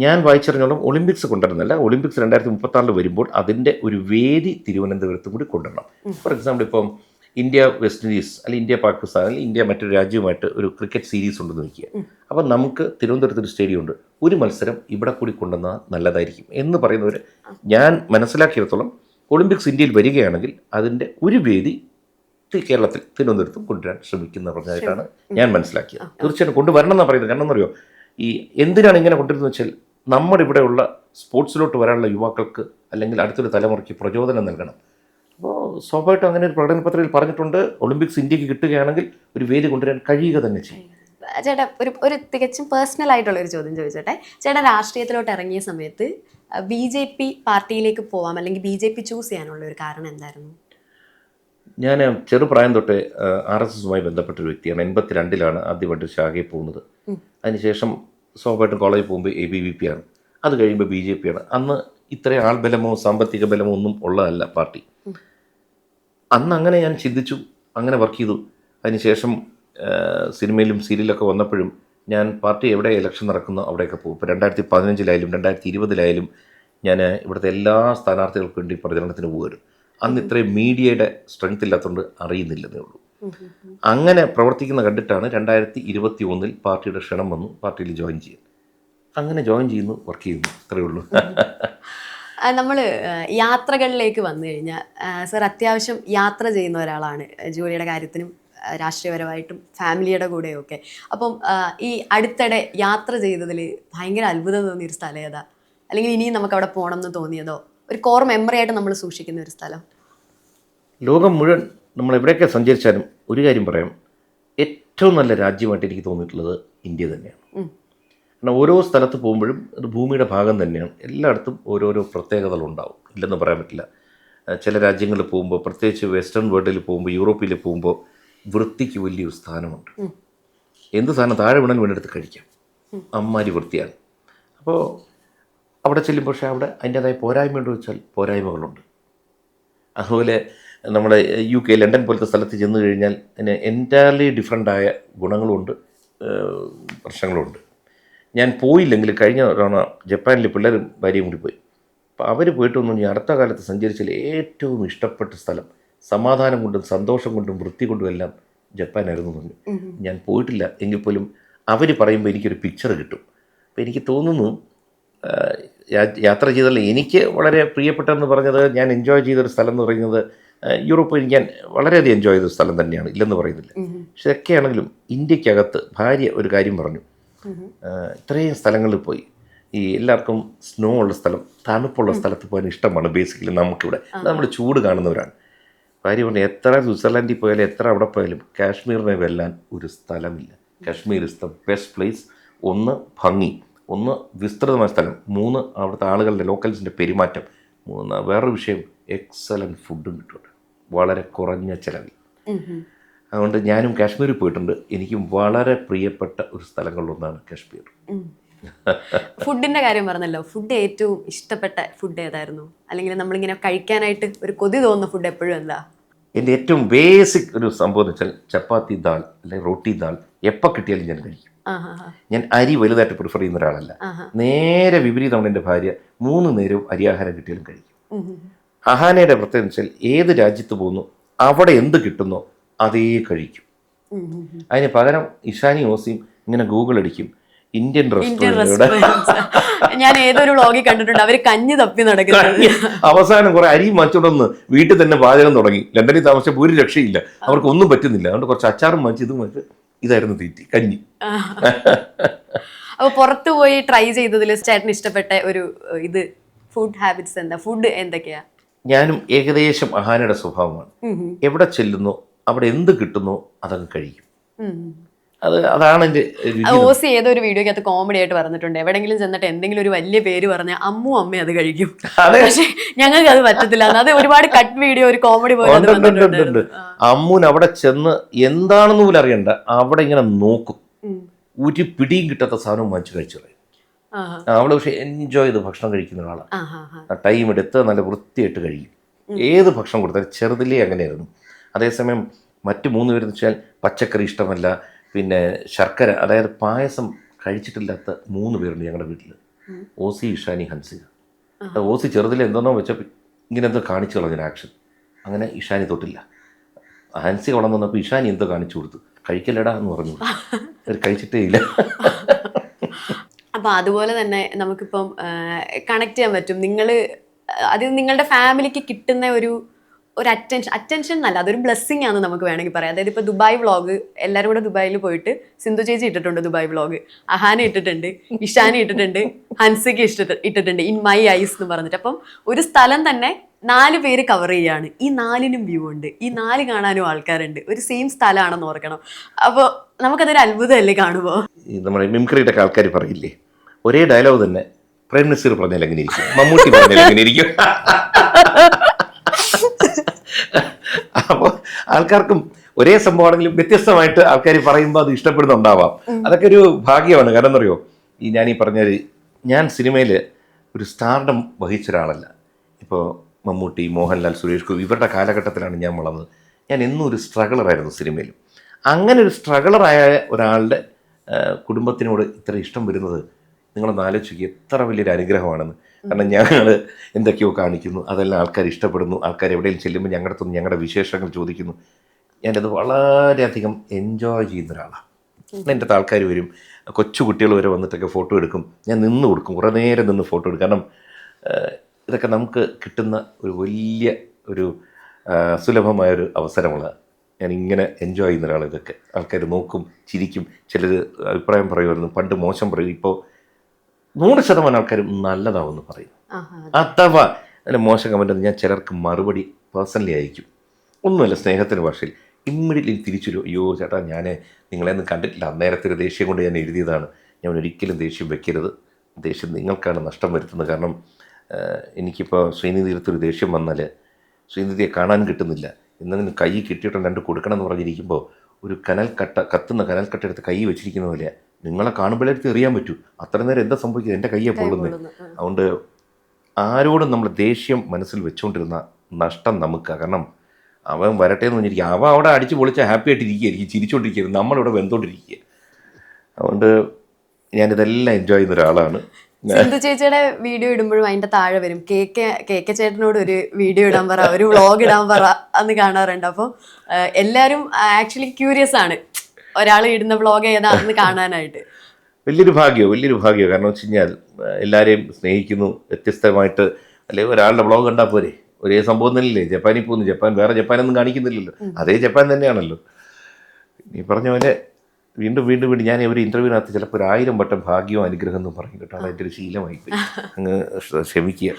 ഞാൻ വായിച്ചറിഞ്ഞോളം Olympics കൊണ്ടുവരുന്നില്ല. Olympics 2036 വരുമ്പോൾ അതിൻ്റെ ഒരു വേദി തിരുവനന്തപുരത്തും കൂടി കൊണ്ടുവരണം. ഫോർ എക്സാമ്പിൾ ഇപ്പം ഇന്ത്യ വെസ്റ്റ് ഇൻഡീസ് അല്ലെങ്കിൽ ഇന്ത്യ പാകിസ്ഥാൻ അല്ലെങ്കിൽ ഇന്ത്യ മറ്റൊരു രാജ്യവുമായിട്ട് ഒരു ക്രിക്കറ്റ് സീരീസ് ഉണ്ടെന്ന് വയ്ക്കുക. അപ്പം നമുക്ക് തിരുവനന്തപുരത്ത് ഒരു സ്റ്റേഡിയം ഉണ്ട്, ഒരു മത്സരം ഇവിടെ കൂടി കൊണ്ടുവന്നാൽ നല്ലതായിരിക്കും എന്ന് പറയുന്നവർ ഞാൻ മനസ്സിലാക്കിയിടത്തോളം ഒളിമ്പിക്സ് ഇന്ത്യയിൽ വരികയാണെങ്കിൽ അതിൻ്റെ ഒരു വേദി കേരളത്തിൽ തിരുവനന്തപുരത്തും കൊണ്ടുവരാൻ ശ്രമിക്കുന്ന പറഞ്ഞതായിട്ടാണ് ഞാൻ മനസ്സിലാക്കിയത്. തീർച്ചയായിട്ടും കൊണ്ടുവരണം എന്നാണ് പറയുന്നത്. കാരണം എന്നറിയോ, ഈ എന്തിനാണ് ഇങ്ങനെ കൊണ്ടുവരുന്നത് വെച്ചാൽ നമ്മുടെ ഇവിടെയുള്ള സ്പോർട്സിലോട്ട് വരാനുള്ള യുവാക്കൾക്ക് അല്ലെങ്കിൽ അടുത്തൊരു തലമുറയ്ക്ക് പ്രചോദനം നൽകണം. അപ്പോൾ സ്വാഭാവികമായിട്ടും അങ്ങനെ ഒരു പ്രകടനപത്രത്തിൽ പറഞ്ഞിട്ടുണ്ട്, ഒളിമ്പിക്സ് ഇന്ത്യക്ക് കിട്ടുകയാണെങ്കിൽ ഒരു വേദി കൊണ്ടുവരാൻ കഴിയുക തന്നെ ചെയ്യും. ചേട്ടാ ഒരു തികച്ചും പേഴ്സണൽ ആയിട്ടുള്ളൊരു ചോദ്യം ചോദിച്ചോട്ടെ. ചേട്ടാ രാഷ്ട്രീയത്തിലോട്ട് ഇറങ്ങിയ സമയത്ത് BJP പാർട്ടിയിലേക്ക് പോവാം അല്ലെങ്കിൽ BJP ചൂസ് ചെയ്യാനുള്ള ഒരു കാരണം എന്തായിരുന്നു? ഞാൻ ചെറുപ്രായം തൊട്ടേ RSSുമായി ബന്ധപ്പെട്ടൊരു വ്യക്തിയാണ്. 82 ആദ്യമായിട്ട് ശാഖയിൽ പോകുന്നത്. അതിനുശേഷം സ്വാഭാവികമായിട്ടും കോളേജിൽ പോകുമ്പോൾ ABVP ആണ്, അത് കഴിയുമ്പോൾ BJP ആണ്. അന്ന് ഇത്രയും ആൾബലമോ സാമ്പത്തിക ബലമോ ഒന്നും ഉള്ളതല്ല പാർട്ടി. അന്ന് അങ്ങനെ ഞാൻ ചിന്തിച്ചു, അങ്ങനെ വർക്ക് ചെയ്തു. അതിനുശേഷം സിനിമയിലും സീരിയലൊക്കെ വന്നപ്പോഴും ഞാൻ പാർട്ടി എവിടെ ഇലക്ഷൻ നടക്കുന്നോ അവിടെയൊക്കെ പോകും. ഇപ്പോൾ 2015 2020 ഞാൻ ഇവിടുത്തെ എല്ലാ സ്ഥാനാർത്ഥികൾക്ക് വേണ്ടി പ്രചരണത്തിന് പോകുമായിരുന്നു. അന്ന് ഇത്രയും മീഡിയയുടെ സ്ട്രെങ്ത് ഇല്ലാത്തതുകൊണ്ട് അറിയുന്നില്ലെന്നേ ഉള്ളൂ. അങ്ങനെ പ്രവർത്തിക്കുന്ന കണ്ടിട്ടാണ് 2021 പാർട്ടിയുടെ ക്ഷണം വന്നു, പാർട്ടിയിൽ ജോയിൻ ചെയ്യാൻ. അങ്ങനെ ജോയിൻ ചെയ്യുന്നു, വർക്ക് ചെയ്യുന്നു, അത്രയേ ഉള്ളൂ. നമ്മൾ യാത്രകളിലേക്ക് വന്നു കഴിഞ്ഞാൽ സർ അത്യാവശ്യം യാത്ര ചെയ്യുന്ന ഒരാളാണ്, ജോലിയുടെ കാര്യത്തിനും രാഷ്ട്രീയപരമായിട്ടും ഫാമിലിയുടെ കൂടെയൊക്കെ. അപ്പം ഈ അടുത്തിടെ യാത്ര ചെയ്തതിൽ ഭയങ്കര അത്ഭുതം തോന്നിയൊരു സ്ഥലം ഏതാ? അല്ലെങ്കിൽ ഇനിയും നമുക്ക് അവിടെ പോകണം എന്ന് തോന്നിയതോ ഒരു കോർ മെമ്മറി ആയിട്ട് നമ്മൾ സൂക്ഷിക്കുന്ന ഒരു സ്ഥലം? ലോകം മുഴുവൻ നമ്മൾ എവിടെയൊക്കെ സഞ്ചരിച്ചാലും ഒരു കാര്യം പറയാം, ഏറ്റവും നല്ല രാജ്യമായിട്ട് എനിക്ക് തോന്നിയിട്ടുള്ളത് ഇന്ത്യ തന്നെയാണ്. കാരണം ഓരോ സ്ഥലത്ത് പോകുമ്പോഴും അത് ഭൂമിയുടെ ഭാഗം തന്നെയാണ്. എല്ലായിടത്തും ഓരോരോ പ്രത്യേകതകളുണ്ടാവും, ഇല്ലെന്ന് പറയാൻ പറ്റില്ല. ചില രാജ്യങ്ങളിൽ പോകുമ്പോൾ, പ്രത്യേകിച്ച് വെസ്റ്റേൺ വേൾഡിൽ പോകുമ്പോൾ, യൂറോപ്പിൽ പോകുമ്പോൾ വൃത്തിക്ക് വലിയൊരു സ്ഥാനമുണ്ട്. എന്ത് സാധനം താഴെ വീണെടുത്ത് കഴിക്കാം, അമ്മാരി വൃത്തിയാണ്. അപ്പോൾ അവിടെ ചെല്ലുമ്പോൾ പക്ഷേ അവിടെ അതിൻ്റേതായ പോരായ്മയുണ്ടോ വെച്ചാൽ പോരായ്മകളുണ്ട്. അതുപോലെ നമ്മുടെ UK ലണ്ടൻ പോലത്തെ സ്ഥലത്ത് ചെന്ന് കഴിഞ്ഞാൽ അതിന് എൻറ്റയർലി ഡിഫറെൻ്റായ ഗുണങ്ങളുമുണ്ട്, പ്രശ്നങ്ങളുമുണ്ട്. ഞാൻ പോയില്ലെങ്കിൽ കഴിഞ്ഞ തവണ ജപ്പാനിൽ പിള്ളേരും ഭാര്യയും കൂടി പോയി. അപ്പോൾ അവർ പോയിട്ടൊന്നും ഞാൻ അടുത്ത കാലത്ത് സഞ്ചരിച്ചാൽ ഏറ്റവും ഇഷ്ടപ്പെട്ട സ്ഥലം സമാധാനം കൊണ്ടും സന്തോഷം കൊണ്ടും വൃത്തി കൊണ്ടും എല്ലാം ജപ്പാനായിരുന്നു പറഞ്ഞു. ഞാൻ പോയിട്ടില്ല എങ്കിൽ പോലും അവർ പറയുമ്പോൾ എനിക്കൊരു പിക്ചർ കിട്ടും. അപ്പോൾ എനിക്ക് തോന്നുന്നു യാത്ര ചെയ്തല്ല എനിക്ക് വളരെ പ്രിയപ്പെട്ടെന്ന് പറഞ്ഞത്, ഞാൻ എൻജോയ് ചെയ്തൊരു സ്ഥലം എന്ന് പറയുന്നത് യൂറോപ്പ് ഞാൻ വളരെയധികം എൻജോയ് ചെയ്ത സ്ഥലം തന്നെയാണ്, ഇല്ലെന്ന് പറയുന്നില്ല. പക്ഷെ ഒക്കെയാണെങ്കിലും ഇന്ത്യക്കകത്ത് ഭാര്യ ഒരു കാര്യം പറഞ്ഞു, ഇത്രയും സ്ഥലങ്ങളിൽ പോയി, ഈ എല്ലാവർക്കും സ്നോ ഉള്ള സ്ഥലം, തണുപ്പുള്ള സ്ഥലത്ത് പോകാൻ ഇഷ്ടമാണ് ബേസിക്കലി നമുക്കിവിടെ. നമ്മൾ ചൂട് കാണുന്നവരാണ്. ഭാര്യ പറഞ്ഞു, എത്ര സ്വിറ്റ്സർലാൻഡിൽ പോയാലും എത്ര അവിടെ പോയാലും കാശ്മീരിനെ വെല്ലാൻ ഒരു സ്ഥലമില്ല. Kashmir is the best place. ഒന്ന് ഭംഗി, ഒന്ന് വിസ്തൃതമായ സ്ഥലം, 3 അവിടുത്തെ ആളുകളുടെ ലോക്കൽസിൻ്റെ പെരുമാറ്റം, 3 വേറൊരു വിഷയം എക്സലൻറ്റ് ഫുഡും കിട്ടും വളരെ കുറഞ്ഞ ചിലവിൽ. അതുകൊണ്ട് ഞാനും കാശ്മീരിൽ പോയിട്ടുണ്ട്. എനിക്കും വളരെ പ്രിയപ്പെട്ട ഒരു സ്ഥലങ്ങളിലൊന്നാണ് കാശ്മീർ. ഫുഡിൻ്റെ കാര്യം പറഞ്ഞല്ലോ, ഫുഡ് ഏറ്റവും ഇഷ്ടപ്പെട്ട ഫുഡ് ഏതായിരുന്നു? അല്ലെങ്കിൽ നമ്മളിങ്ങനെ കഴിക്കാനായിട്ട് ഒരു കൊതി തോന്നുന്ന ഫുഡ് എപ്പോഴും എന്താ? എൻ്റെ ഏറ്റവും ബേസിക് ഒരു സംഭവം എന്ന് വെച്ചാൽ ചപ്പാത്തി ദാൽ അല്ലെങ്കിൽ റൊട്ടി ദാൽ എപ്പോൾ കിട്ടിയാലും ഞാൻ കഴിക്കും. ഞാൻ അരി വലുതായിട്ട് പ്രിഫർ ചെയ്യുന്ന ഒരാളല്ല. നേരെ വിപരീതമാണ് എൻ്റെ ഭാര്യ. 3 നേരവും അരിയാഹാരം കിട്ടിയാലും കഴിക്കും. അഹാനയുടെ പ്രത്യേകത വെച്ചാൽ ഏത് രാജ്യത്ത് പോകുന്നു അവിടെ എന്ത് കിട്ടുന്നോ അതേ കഴിക്കും. അതിന് പകരം ഇഷാനി ഓസിയും ഇങ്ങനെ ഗൂഗിൾ അടിക്കും, ഇന്ത്യൻ റെസ്റ്റോറൻറ്റ്. ഞാൻ ഏതൊരു വ്ളോഗിൽ കണ്ടിട്ടുണ്ട്, അവർ കഞ്ഞി തപ്പി നടക്കുന്നത്. അവസാനം കുറെ അരി മാച്ചോടൊന്ന് വീട്ടിൽ തന്നെ പാചകം തുടങ്ങി. ലണ്ടനിൽ താമസിച്ച ഒരു രക്ഷയില്ല, അവർക്ക് ഒന്നും പറ്റുന്നില്ല. അതുകൊണ്ട് കുറച്ച് അച്ചാറും മാറ്റി ഇതും മാറ്റി ഇതായിരുന്നു തീറ്റി, കഞ്ഞി. അപ്പോൾ പുറത്തു പോയി ട്രൈ ചെയ്തതിൽ ചേട്ടന് ഇഷ്ടപ്പെട്ട ഒരു ഇത് ഫുഡ് ഹാബിറ്റ്സ് എന്താ? ഫുഡ് എന്തൊക്കെയാ? ഞാനും ഏകദേശം അഹാനയുടെ സ്വഭാവമാണ്. എവിടെ ചെല്ലുന്നോ അവിടെ എന്ത് കിട്ടുന്നോ അതങ്ങ് കഴിക്കും. അതാണ് എൻ്റെ ഓസി ഏതൊരു വീഡിയോക്കകത്ത് കോമഡി ആയിട്ട് പറഞ്ഞിട്ടുണ്ട്, എവിടെങ്കിലും ചെന്നിട്ട് എന്തെങ്കിലും ഒരു വലിയ പേര് പറഞ്ഞാൽ അമ്മ അത് കഴിക്കും, പക്ഷെ ഞങ്ങൾക്ക് അത് പറ്റത്തില്ല. അത് ഒരുപാട് കട്ട് വീഡിയോ, ഒരു കോമഡി പോലെ. അമ്മൂന് അവിടെ ചെന്ന് എന്താണെന്ന് പോലും അറിയണ്ട, അവിടെ ഇങ്ങനെ നോക്കും, ഒരു പിടിയും കിട്ടാത്ത സാധനവും വാങ്ങിച്ച് കഴിച്ചു കളയും. അവള് പക്ഷെ എൻജോയ് ചെയ്ത് ഭക്ഷണം കഴിക്കുന്ന ഒരാളാണ്. ടൈം എടുത്ത് നല്ല വൃത്തിയായിട്ട് കഴിക്കും. ഏത് ഭക്ഷണം കൊടുത്താലും ചെറുതിലേ അങ്ങനെയായിരുന്നു. അതേസമയം മറ്റു 3 പേരെന്ന് വെച്ചാൽ പച്ചക്കറി ഇഷ്ടമല്ല, പിന്നെ ശർക്കര, അതായത് പായസം കഴിച്ചിട്ടില്ലാത്ത 3 പേരുണ്ട് ഞങ്ങളുടെ വീട്ടിൽ. ഓസി, ഇഷാനി, ഹൻസിക. ഓസി ചെറുതിൽ എന്തോന്നോ വെച്ചപ്പോൾ ഇങ്ങനെ എന്തോ കാണിച്ചു കളഞ്ഞൊരു ആക്ഷൻ. അങ്ങനെ ഇഷാനി തൊട്ടില്ല. ഹൻസിക വളർന്നു വന്നപ്പോൾ ഇഷാനി എന്തോ കാണിച്ചു കൊടുത്തു. കഴിക്കലടാ എന്ന് പറഞ്ഞു. അവർ കഴിച്ചിട്ടേ ഇല്ല. അപ്പോൾ അതുപോലെ തന്നെ നമുക്കിപ്പം കണക്ട് ചെയ്യാൻ പറ്റും. അത് നിങ്ങളുടെ ഫാമിലിക്ക് കിട്ടുന്ന ഒരു അറ്റൻഷൻ എന്നല്ല, അതൊരു ബ്ലെസ്സിങ് ആണെന്ന് നമുക്ക് വേണമെങ്കിൽ പറയാം. അതായത് ഇപ്പോൾ ദുബായ് വ്ളോഗ്, എല്ലാവരും കൂടെ ദുബായിൽ പോയിട്ട് സിന്ധു ചേച്ചി ഇട്ടിട്ടുണ്ട് ദുബായ് വ്ളോഗ്, അഹാന ഇട്ടിട്ടുണ്ട്, ഇഷാനി ഇട്ടിട്ടുണ്ട്, ഹൻസിക്ക് ഇട്ടിട്ടുണ്ട്, ഇൻ മൈ ഐസ് എന്ന് പറഞ്ഞിട്ട്. അപ്പം ഒരു സ്ഥലം തന്നെ 4 പേര് കവർ ചെയ്യാണ്. ഈ 4നും വ്യൂ ഉണ്ട്, ഈ 4 കാണാനും ആൾക്കാരുണ്ട്. ഒരു സെയിം സ്ഥലമാണെന്ന് ഓർക്കണം. അപ്പോൾ നമുക്കതൊരു അത്ഭുതമല്ലേ കാണുമ്പോൾ? നമ്മുടെ മിമിക്രിയുടെ ആൾക്കാർ പറയില്ലേ, ഒരേ ഡയലോഗ് തന്നെ പ്രേം നസീർ പറഞ്ഞാൽ എങ്ങനെ ഇരിക്കും, മമ്മൂട്ടി പറഞ്ഞാൽ എങ്ങനെ ഇരിക്കും. അപ്പോൾ ആൾക്കാർക്കും ഒരേ സംഭവമാണെങ്കിലും വ്യത്യസ്തമായിട്ട് ആൾക്കാർ പറയുമ്പോൾ അത് ഇഷ്ടപ്പെടുന്നുണ്ടാവാം. അതൊക്കെ ഒരു ഭാഗ്യമാണ്. കാരണം എന്നറിയോ, ഞാൻ പറഞ്ഞൊരു, ഞാൻ സിനിമയിൽ ഒരു സ്റ്റാർഡം വഹിച്ച ഒരാളല്ല. ഇപ്പോൾ മമ്മൂട്ടി, മോഹൻലാൽ, സുരേഷ് ഗോപി ഇവരുടെ കാലഘട്ടത്തിലാണ് ഞാൻ വളർന്നത്. ഞാൻ എന്നും ഒരു സ്ട്രഗിളറായിരുന്നു സിനിമയിൽ. അങ്ങനെ ഒരു സ്ട്രഗിളറായ ഒരാളുടെ കുടുംബത്തിനോട് ഇത്ര ഇഷ്ടം വരുന്നത് നിങ്ങളൊന്ന് ആലോചിക്കുക, എത്ര വലിയൊരു അനുഗ്രഹമാണെന്ന്. കാരണം ഞങ്ങൾ എന്തൊക്കെയോ കാണിക്കുന്നു, അതെല്ലാം ആൾക്കാർ ഇഷ്ടപ്പെടുന്നു. ആൾക്കാർ എവിടെയും ചെല്ലുമ്പോൾ ഞങ്ങളുടെ അടുത്തൊന്ന് ഞങ്ങളുടെ വിശേഷങ്ങൾ ചോദിക്കുന്നു. ഞാനത് വളരെയധികം എൻജോയ് ചെയ്യുന്ന ഒരാളാണ്. എൻ്റെ അടുത്ത് ആൾക്കാർ വരും, കൊച്ചു കുട്ടികൾ വരെ വന്നിട്ടൊക്കെ ഫോട്ടോ എടുക്കും. ഞാൻ നിന്ന് കൊടുക്കും, കുറേ നേരം നിന്ന് ഫോട്ടോ എടുക്കും. കാരണം ഇതൊക്കെ നമുക്ക് കിട്ടുന്ന ഒരു വലിയ ഒരു സുലഭമായൊരു അവസരമാണ്. ഞാനിങ്ങനെ എൻജോയ് ചെയ്യുന്ന ഒരാൾ. ഇതൊക്കെ ആൾക്കാർ നോക്കും, ചിരിക്കും. ചിലർ അഭിപ്രായം പറയുമായിരുന്നു, പണ്ട് മോശം പറയും, ഇപ്പോൾ 100% ആൾക്കാരും നല്ലതാവെന്ന് പറയും. അഥവാ അതിന് മോശം കമൻറ്റ് ഞാൻ ചിലർക്ക് മറുപടി പേഴ്സണലി അയക്കും. ഒന്നുമല്ല, സ്നേഹത്തിൻ്റെ ഭാഷയിൽ ഇമ്മീഡിയറ്റ്ലി തിരിച്ചൊരു, അയ്യോ ചേട്ടാ, ഞാൻ നിങ്ങളെയൊന്നും കണ്ടിട്ടില്ല, അന്നേരത്തെ ദേഷ്യം കൊണ്ട് ഞാൻ എഴുതിയതാണ്. ഞാൻ ഒരിക്കലും ദേഷ്യം വെക്കരുത്. ദേഷ്യം നിങ്ങൾക്കാണ് നഷ്ടം വരുത്തുന്നത്. കാരണം എനിക്കിപ്പോൾ ശ്രീനിധിയിലത്തൊരു ദേഷ്യം വന്നാൽ ശ്രീനിധിയെ കാണാൻ കിട്ടുന്നില്ല, എന്തെങ്കിലും കൈ കിട്ടിയിട്ട് 2 കൊടുക്കണം എന്ന് പറഞ്ഞിരിക്കുമ്പോൾ ഒരു കത്തുന്ന കനൽക്കട്ട എടുത്ത് കൈ വെച്ചിരിക്കുന്ന പോലെ നിങ്ങളെ കാണുമ്പോഴേക്ക് എറിയാൻ പറ്റൂ. അത്ര നേരം എന്താ സംഭവിക്കുന്നത്, എൻ്റെ കയ്യെ പൊള്ളുന്നത്. അതുകൊണ്ട് ആരോടും നമ്മൾ ദേഷ്യം മനസ്സിൽ വെച്ചുകൊണ്ടിരുന്ന നഷ്ടം നമുക്കാണ്. കാരണം അവൻ വരട്ടെ എന്ന് പറഞ്ഞിരിക്കുക, അവൻ അവിടെ അടിച്ച് പൊളിച്ചാൽ ഹാപ്പി ആയിട്ടിരിക്കുകയായിരിക്കും, ചിരിച്ചുകൊണ്ടിരിക്കുകയായിരുന്നു, നമ്മളിവിടെ വെന്തുകൊണ്ടിരിക്കുക. അതുകൊണ്ട് ഞാനിതെല്ലാം എൻജോയ് ചെയ്യുന്ന ഒരാളാണ്. സിന്ധു ചേച്ചിയുടെ വീഡിയോ ഇടുമ്പോഴും അതിന്റെ താഴെ വരും, കേക്ക ചേട്ടനോട് ഒരു വീഡിയോ ഇടാൻ പറ, ഒരു വ്ളോഗ് ഇടാൻ പറ എന്ന് കാണാറുണ്ട്. അപ്പോൾ എല്ലാവരും ആക്ച്വലി ക്യൂരിയസ് ആണ് ഒരാൾ ഇടുന്ന വ്ളോഗ് ഏതാണെന്ന് കാണാനായിട്ട്. വലിയൊരു ഭാഗ്യം. കാരണം വെച്ച് കഴിഞ്ഞാൽ എല്ലാവരെയും സ്നേഹിക്കുന്നു. വ്യത്യസ്തമായിട്ട് അല്ലെങ്കിൽ ഒരാളുടെ വ്ളോഗ് കണ്ടാൽ പോരെ, ഒരേ സംഭവം തന്നെയല്ലേ. ജപ്പാനിൽ പോകുന്നു, വേറെ ജപ്പാനൊന്നും കാണിക്കുന്നില്ലല്ലോ, അതേ ജപ്പാൻ തന്നെയാണല്ലോ. ഈ പറഞ്ഞ പോലെ വീണ്ടും ഞാൻ ഒരു ഇൻ്റർവ്യൂവിനകത്ത് ചിലപ്പോൾ 1000 വട്ടം ഭാഗ്യവും അനുഗ്രഹം എന്നും പറയും കേട്ടോ. അതെൻ്റെ ഒരു ശീലമായിപ്പോയി. അങ്ങ് ക്ഷമിക്കുക.